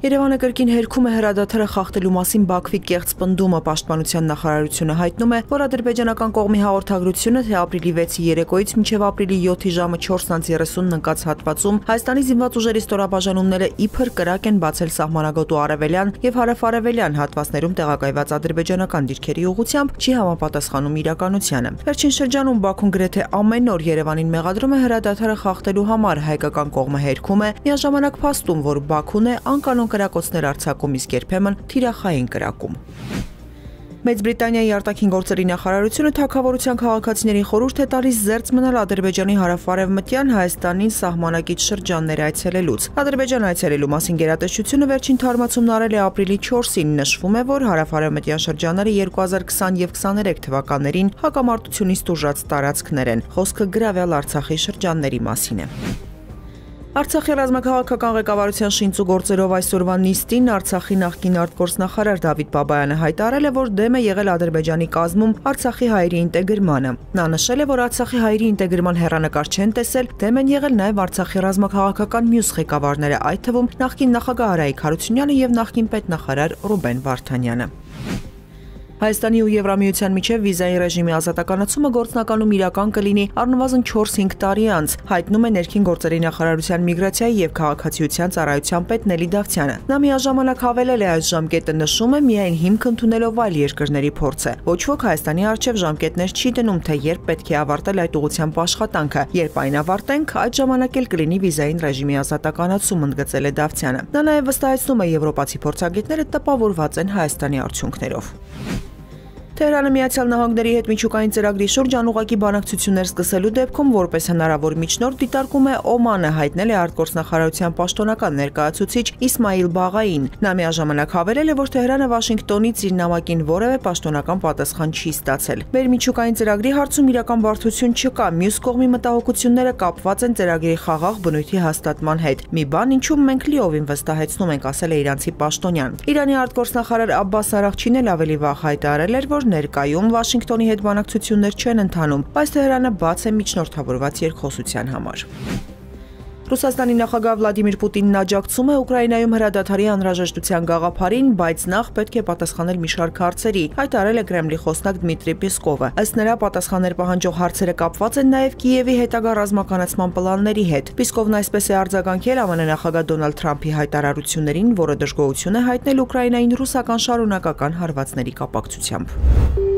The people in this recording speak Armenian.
Երևանը կրկին հերքում է հրադադարը խախտելու մասին Բաքվի կեղծ պնդումը։ Պաշտպանության նախարարությունը հայտնում է, որ ադրբեջանական կողմի հաղորդագրությունը, թե ապրիլի 6-ի երեկոյից մինչև ապրիլի 7-ի ժամը 4:30-ն ընկած հատվածում Հայաստանի զինված ուժերի ստորաբաժանումները իբր կրակ են բացել սահմանագոտու արևելյան եւ հարավ-արևելյան հատվածներում տեղակայված ադրբեջանական դիրքերի ուղղությամբ, չի համապատասխանում իրականությանը։ Վերջին շրջանում Բաքուն գրեթե ամեն օր Երևանին մեղադրում է հրադադարը խախտելու համար, հայկական կողմը հերքում է, միաժամանակ փաստում, որ Բաքուն է անկանոն կրակոցներ արձակում, իսկ երբեմն թիրախային կրակում։ Մեծ Բրիտանիայի արտաքին գործերի նախարարությունը թագավորության քաղաքացիներին խորհուրդ է տալիս զերծ մնալ Ադրբեջանի հարավ-արևմտյան Հայաստանին սահմանակից շրջաններ այցելելուց։ Ադրբեջան այցելելու մասին գերատեսչությունը վերջին թարմացումն արել է ապրիլի 4-ին։ Նշվում է, որ հարավ-արևմտյան շրջանները 2020 եւ 23 թվականներին հակամարտությունից տուժած տարածքներ են։ Խոսքը գրավյալ Արցախի շրջանների մասին է։ Արցախի ռազմաքաղաքական ղեկավարության շինծու գործերով այսօրվա նիստին Արցախի նախկին արտգործնախարար Դավիթ Բաբայանը հայտարարել է, որ դեմ է եղել Ադրբեջանի կազմում Արցախի հայերի ինտեգրմանը։ Նա նշել է, որ Արցախի հայերի ինտեգրման հեռանկար չեն տեսել, դեմ են եղել նաև Արցախի ռազմաքաղաքական մյուս ղեկավարները, այդ թվում նախկին նախագահ Արայիկ Հարությունյանը եւ նախկին պետնախարար Ռուբեն Վարդանյանը։ Հայաստանի ու Եվրամիության միջև վիզայի ռեժիմի ազատականացումը գործնականում իրական կլինի առնվազն 4-5 տարի անց, հայտնում է ներքին գործերի նախարարության միգրացիայի եւ քաղաքացիության ծառայության պետ Նելի Դավթյանը։ Նա միաժամանակ հավելել է, այս ժամկետը նշում է միայն հիմք ընդունելով այլ երկրների փորձը։ Ոչ ոք Հայաստանի առջև ժամկետներ չի դնում, թե երբ պետք է ավարտել այդ ուղղությամբ աշխատանքը։ Երբ այն ավարտենք, այդ ժամանակ էլ կլինի վիզային ռեժիմի ազատականացում, ընդգծել է Դավթյանը։ Նա նաեւ վստահեցնում է, եվրոպացի փորձագետները տպավորված են Հայաստանի արդյունքներով։ Թեհրանը Միացյալ Նահանգների հետ միջուկային ծրագրի շուրջ անուղղակի բանակցություններ սկսելու դեպքում որպես հնարավոր միջնորդ դիտարկում է Օմանը, հայտնել է արտգործնախարարության պաշտոնական ներկայացուցիչ Իսմայիլ Բաղային։ Նա միաժամանակ հավելել է, որ Թեհրանը Վաշինգտոնից իր նամակին որևէ պաշտոնական պատասխան չի ստացել։ Մեր միջուկային ծրագրի հարցում իրական բարդություն չկա, մյուս կողմի մտահոգությունները կապված են ծրագրի խաղաղ բնույթի հաստատման հետ։ Մի բան, ինչում մենք լիովին վստահեցնում ենք, ասել է իրանցի պաշտոնյան։ Իրանի արտգործնախարար Աբբաս Արաղչին էլ ավելի վաղ հայտարարել էր, որ ներկայում Վաշինգտոնի հետ բանակցություններ չեն ընթանում, բայց Թեհրանը բաց է միջնորդավորված երկխոսության համար։ Ռուսաստանի նախագահ Վլադիմիր Պուտինն աջակցում է Ուկրաինայում հրադադարի անհրաժեշտության գաղափարին, բայց նախ պետք է պատասխանել մի շարք հարցերի, հայտարարել է Կրեմլի խոսնակ Դմիտրի Պեսկովը։ Ըստ նրա, պատասխաններ պահանջող հարցերը կապված են նաև Կիևի հետագա ռազմականացման պլանների հետ։ Պեսկովն այսպես է արձագանքել ԱՄՆ նախագահ Դոնալդ Թրամփի հայտարարություններին, որը դժգոհություն է հայտնել Ուկրաինային ռուսական շարունակական հարվածների կապակցությամբ։